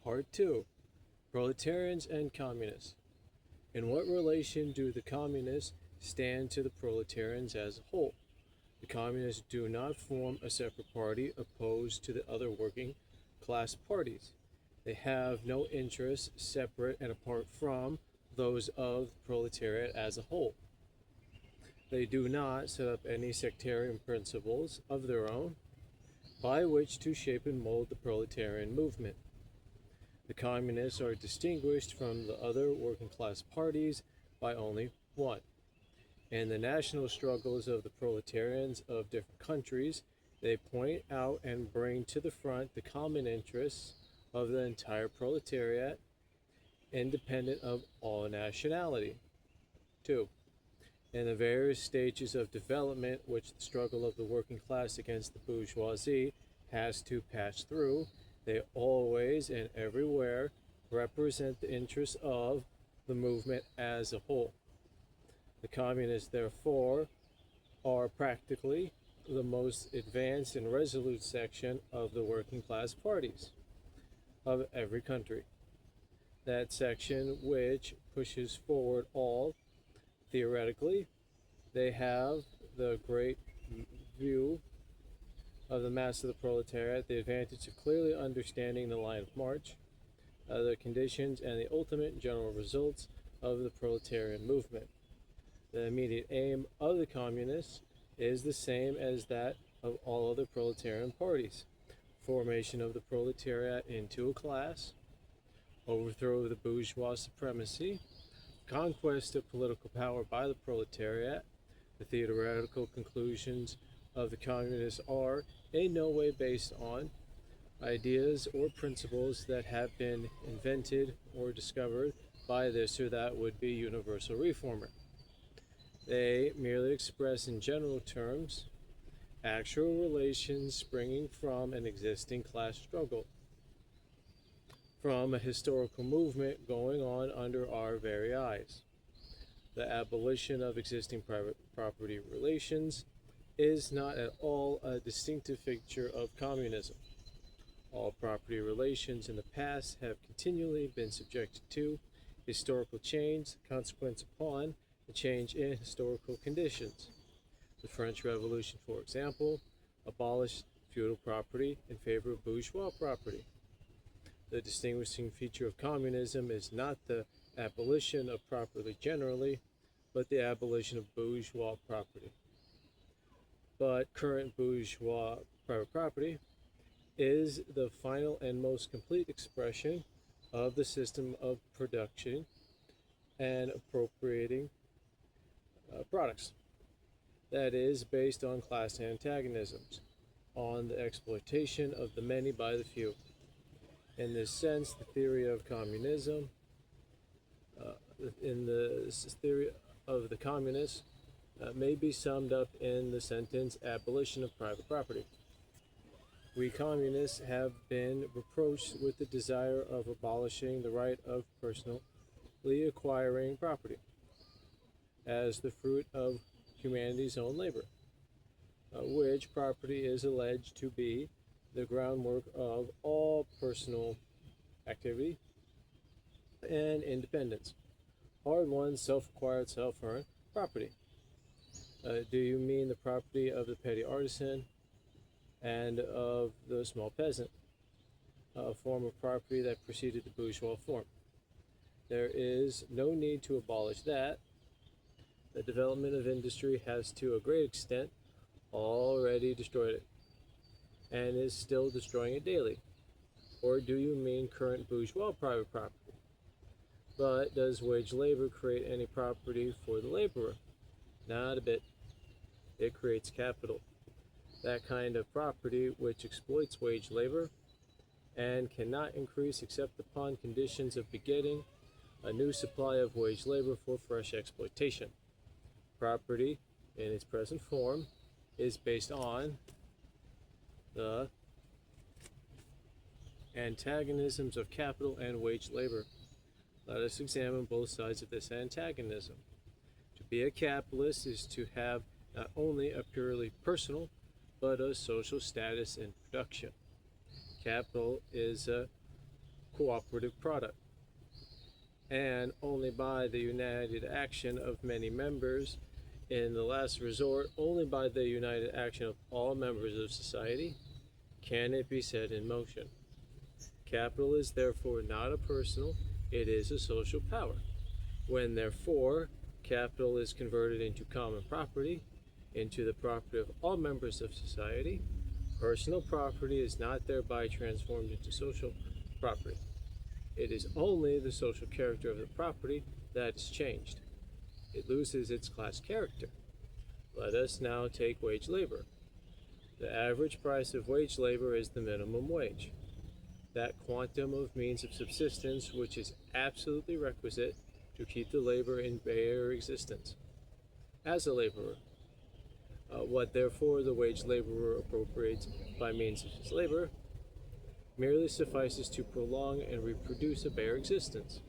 Part 2. Proletarians and Communists. In what relation do the Communists stand to the Proletarians as a whole? The Communists do not form a separate party opposed to the other working class parties. They have no interests separate and apart from those of the proletariat as a whole. They do not set up any sectarian principles of their own by which to shape and mold the proletarian movement. The Communists are distinguished from the other working class parties by only one. In the national struggles of the proletarians of different countries, they point out and bring to the front the common interests of the entire proletariat, independent of all nationality. 2. In the various stages of development which the struggle of the working class against the bourgeoisie has to pass through, they always and everywhere represent the interests of the movement as a whole. The Communists, therefore, are practically the most advanced and resolute section of the working class parties of every country. That section which pushes forward all. Theoretically, they have the great view of the mass of the proletariat, the advantage of clearly understanding the line of march, the conditions, and the ultimate general results of the proletarian movement. The immediate aim of the Communists is the same as that of all other proletarian parties: formation of the proletariat into a class, overthrow of the bourgeois supremacy, conquest of political power by the proletariat. The theoretical conclusions of the Communists are in no way based on ideas or principles that have been invented or discovered by this or that would-be universal reformer. They merely express in general terms actual relations springing from an existing class struggle, from a historical movement going on under our very eyes. The abolition of existing private property relations is not at all a distinctive feature of communism. All property relations in the past have continually been subjected to historical change, consequence upon a change in historical conditions. The French Revolution, for example, abolished feudal property in favor of bourgeois property. The distinguishing feature of communism is not the abolition of property generally, but the abolition of bourgeois property. But current bourgeois private property is the final and most complete expression of the system of production and appropriating products. That is based on class antagonisms, on the exploitation of the many by the few. In this sense, the theory of communism, in the theory of the communists, may be summed up in the sentence, abolition of private property. We communists have been reproached with the desire of abolishing the right of personally acquiring property as the fruit of humanity's own labor, which property is alleged to be the groundwork of all personal activity and independence. Hard-won, self-acquired, self-earned property. Do you mean the property of the petty artisan and of the small peasant, a form of property that preceded the bourgeois form? There is no need to abolish that. The development of industry has to a great extent already destroyed it, and is still destroying it daily. Or do you mean current bourgeois private property? But does wage labor create any property for the laborer? Not a bit. It creates capital. That kind of property which exploits wage labor and cannot increase except upon conditions of begetting a new supply of wage labor for fresh exploitation. Property, in its present form, is based on the antagonisms of capital and wage labor. Let us examine both sides of this antagonism. To be a capitalist is to have not only a purely personal, but a social status in production. Capital is a cooperative product, and only by the united action of many members, in the last resort, only by the united action of all members of society, can it be set in motion. Capital is therefore not a personal, it is a social power. When, therefore, capital is converted into common property, into the property of all members of society, personal property is not thereby transformed into social property. It is only the social character of the property that is changed. It loses its class character. Let us now take wage labor. The average price of wage labor is the minimum wage, that quantum of means of subsistence which is absolutely requisite to keep the laborer in bare existence as a laborer. What therefore the wage laborer appropriates by means of his labor merely suffices to prolong and reproduce a bare existence.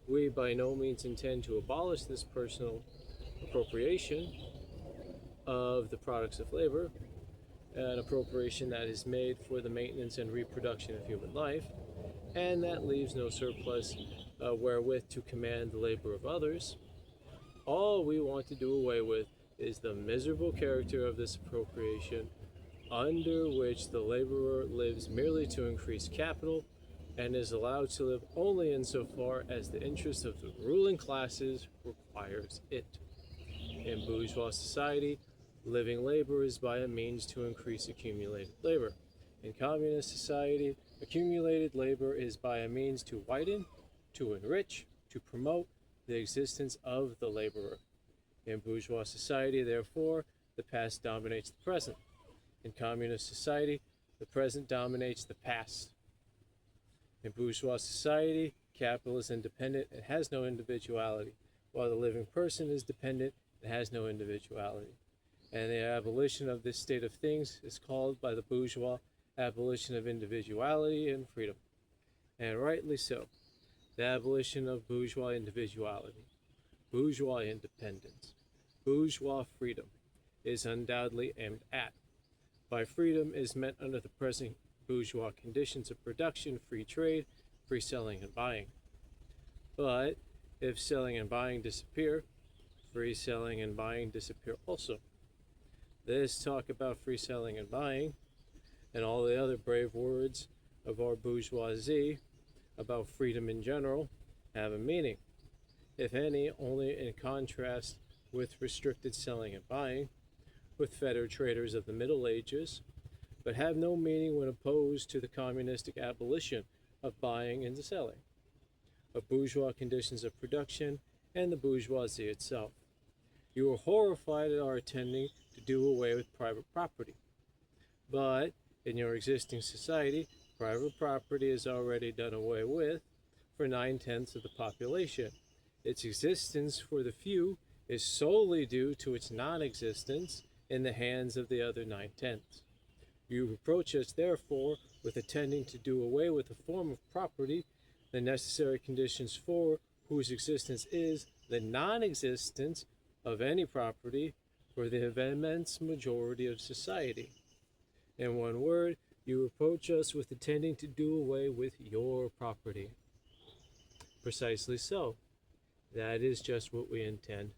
We by no means intend to abolish this personal appropriation of the products of labor, an appropriation that is made for the maintenance and reproduction of human life, and that leaves no surplus wherewith to command the labor of others. All we want to do away with is the miserable character of this appropriation, under which the laborer lives merely to increase capital and is allowed to live only insofar as the interest of the ruling classes requires it. In bourgeois society, living labor is by a means to increase accumulated labor. In communist society, accumulated labor is by a means to widen, to enrich, to promote the existence of the laborer. In bourgeois society, therefore, the past dominates the present. In communist society, the present dominates the past. In bourgeois society, capital is independent and has no individuality, while the living person is dependent and has no individuality. And the abolition of this state of things is called by the bourgeois abolition of individuality and freedom. And rightly so. The abolition of bourgeois individuality, bourgeois independence, bourgeois freedom is undoubtedly aimed at. By freedom is meant under the present bourgeois conditions of production, free trade, free selling and buying. But if selling and buying disappear, free selling and buying disappear also. This talk about free selling and buying, and all the other brave words of our bourgeoisie about freedom in general, have a meaning, if any, only in contrast with restricted selling and buying, with fettered traders of the Middle Ages, but have no meaning when opposed to the communistic abolition of buying and selling, of bourgeois conditions of production, and the bourgeoisie itself. You are horrified at our attempting to do away with private property. But in your existing society, private property is already done away with for 9/10 of the population. Its existence for the few is solely due to its non-existence in the hands of the other 9/10. You reproach us, therefore, with attempting to do away with a form of property, the necessary conditions for whose existence is the non-existence of any property for the immense majority of society. In one word, you reproach us with intending to do away with your property. Precisely so. That is just what we intend.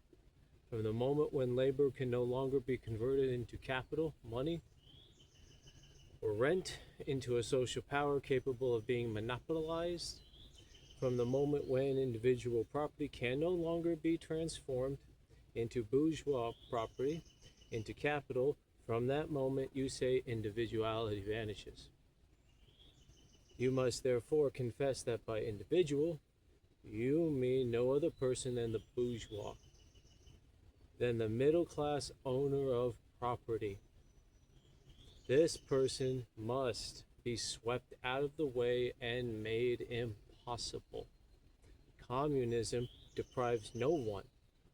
From the moment when labor can no longer be converted into capital, money, or rent into a social power capable of being monopolized, from the moment when individual property can no longer be transformed into bourgeois property, into capital, from that moment you say individuality vanishes. You must therefore confess that by individual, you mean no other person than the bourgeois, than the middle class owner of property. This person must be swept out of the way and made impossible. Communism deprives no one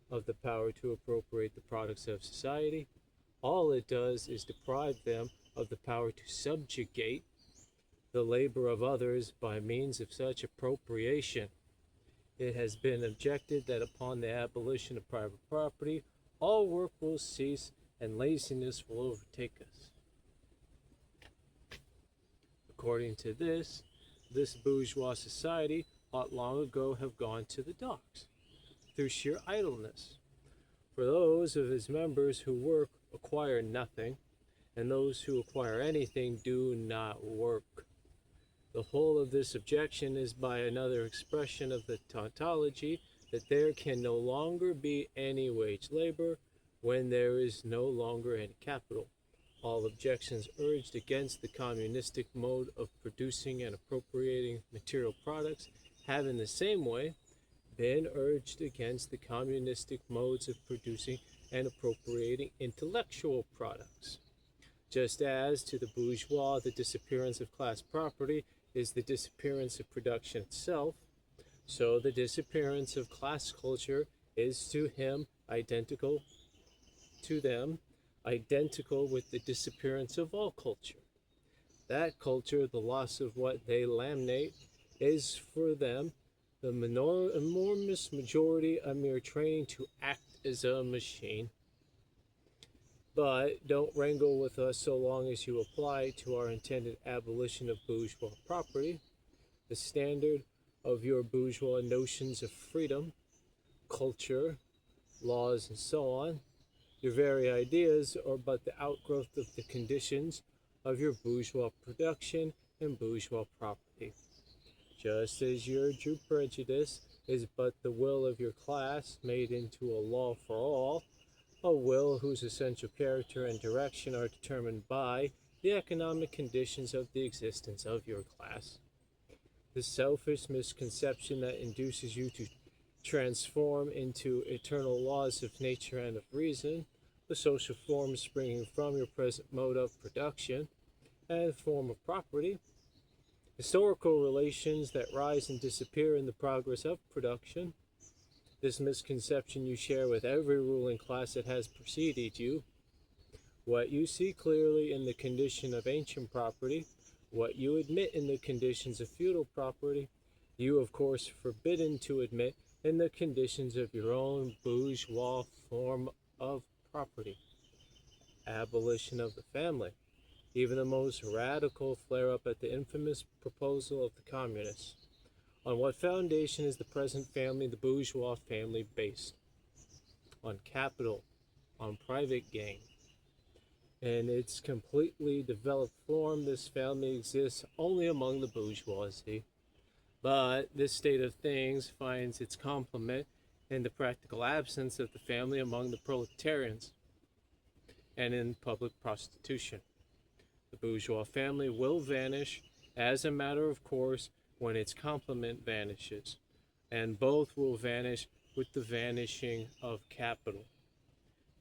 of the power to appropriate the products of society. All it does is deprive them of the power to subjugate the labor of others by means of such appropriation. It has been objected that upon the abolition of private property, all work will cease and laziness will overtake us. According to this, this bourgeois society ought long ago have gone to the dogs through sheer idleness. For those of his members who work acquire nothing, and those who acquire anything do not work. The whole of this objection is by another expression of the tautology that there can no longer be any wage labor when there is no longer any capital. All objections urged against the communistic mode of producing and appropriating material products have in the same way been urged against the communistic modes of producing and appropriating intellectual products. Just as to the bourgeois the disappearance of class property is the disappearance of production itself, so the disappearance of class culture is to them identical with the disappearance of all culture. That culture, the loss of what they laminate, is for them the enormous majority a mere training to act as a machine. But don't wrangle with us so long as you apply to our intended abolition of bourgeois property the standard of your bourgeois notions of freedom, culture, laws, and so on. Your very ideas are but the outgrowth of the conditions of your bourgeois production and bourgeois property. Just as your true prejudice is but the will of your class made into a law for all, a will whose essential character and direction are determined by the economic conditions of the existence of your class. The selfish misconception that induces you to transform into eternal laws of nature and of reason the social forms springing from your present mode of production and form of property, historical relations that rise and disappear in the progress of production. This misconception you share with every ruling class that has preceded you. What you see clearly in the condition of ancient property, what you admit in the conditions of feudal property, you of course forbidden to admit in the conditions of your own bourgeois form of property. Abolition of the family. Even the most radical flare up at the infamous proposal of the communists. On what foundation is the present family, the bourgeois family, based? On capital, on private gain. In its completely developed form, this family exists only among the bourgeoisie. But this state of things finds its complement in the practical absence of the family among the proletarians and in public prostitution. The bourgeois family will vanish as a matter of course when its complement vanishes, and both will vanish with the vanishing of capital.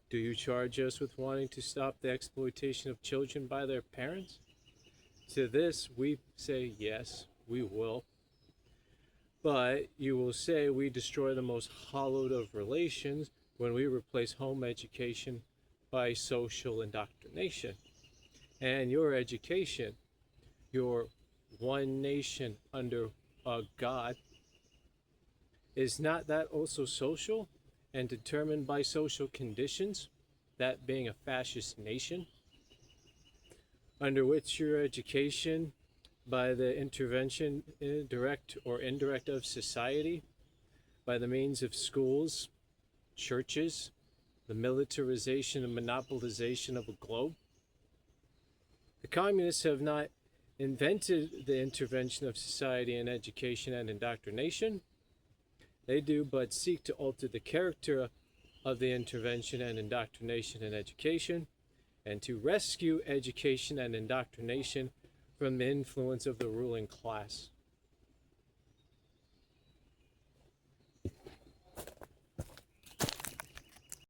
Do you charge us with wanting to stop the exploitation of children by their parents? To this we say yes, we will. But you will say we destroy the most hallowed of relations when we replace home education by social indoctrination. And your education, your one nation under a God, is not that also social and determined by social conditions, that being a fascist nation, under which your education, by the intervention, direct or indirect, of society, by the means of schools, churches, the militarization and monopolization of a globe? The communists have not invented the intervention of society in education and indoctrination. They do but seek to alter the character of the intervention and indoctrination in education, and to rescue education and indoctrination from the influence of the ruling class.